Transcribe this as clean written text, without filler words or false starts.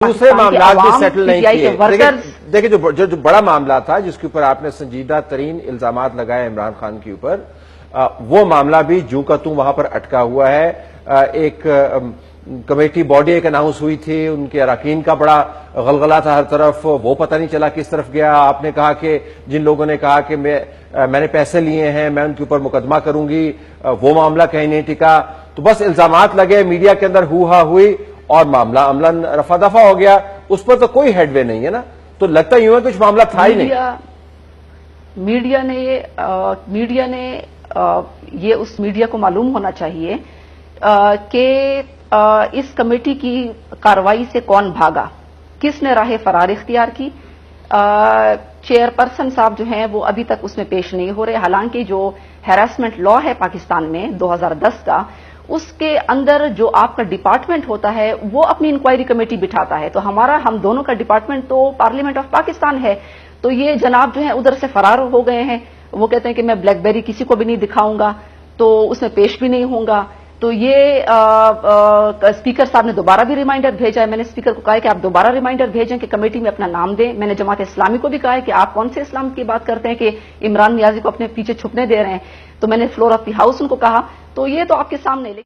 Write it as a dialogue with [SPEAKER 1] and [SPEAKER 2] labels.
[SPEAKER 1] دوسرے معاملات بھی سیٹل نہیں کیے. دیکھیں جو بڑا معاملہ تھا جس کے اوپر آپ نے سنجیدہ ترین الزامات لگائے عمران خان کے اوپر، وہ معاملہ بھی جو کا توں وہاں پر اٹکا ہوا ہے. ایک کمیٹی باڈی ایک اناؤنس ہوئی تھی، ان کے اراکین کا بڑا غلغلہ تھا ہر طرف، وہ پتہ نہیں چلا کس طرف گیا. آپ نے کہا کہ جن لوگوں نے کہا کہ میں نے پیسے لیے ہیں میں ان کے اوپر مقدمہ کروں گی، وہ معاملہ کہیں نہیں ٹکا. تو بس الزامات لگے، میڈیا کے اندر ہو ہا ہوئی اور معاملہ عملاً رفع دفع ہو گیا. اس پر تو کوئی ہیڈ وے نہیں ہے نا. تو لگتا یوں ہے کچھ معاملہ تھا ہی نہیں.
[SPEAKER 2] میڈیا نے یہ اس میڈیا کو معلوم ہونا چاہیے کہ اس کمیٹی کی کارروائی سے کون بھاگا، کس نے راہ فرار اختیار کی. چیئرپرسن صاحب جو ہیں وہ ابھی تک اس میں پیش نہیں ہو رہے، حالانکہ جو ہیراسمنٹ لا ہے پاکستان میں 2010 کا، اس کے اندر جو آپ کا ڈپارٹمنٹ ہوتا ہے وہ اپنی انکوائری کمیٹی بٹھاتا ہے. تو ہم دونوں کا ڈپارٹمنٹ تو پارلیمنٹ آف پاکستان ہے. تو یہ جناب جو ہیں ادھر سے فرار ہو گئے ہیں. وہ کہتے ہیں کہ میں بلیک بیری کسی کو بھی نہیں دکھاؤں گا، تو اس میں پیش بھی نہیں ہوں گا. تو یہ اسپیکر صاحب نے دوبارہ بھی ریمائنڈر بھیجا ہے. میں نے اسپیکر کو کہا ہے کہ آپ دوبارہ ریمائنڈر بھیجیں کہ کمیٹی میں اپنا نام دیں. میں نے جماعت اسلامی کو بھی کہا ہے کہ آپ کون سے اسلام کی بات کرتے ہیں کہ عمران نیازی کو اپنے پیچھے چھپنے دے رہے ہیں. تو میں نے فلور آف دی ہاؤس ان کو کہا. تو یہ تو آپ کے سامنے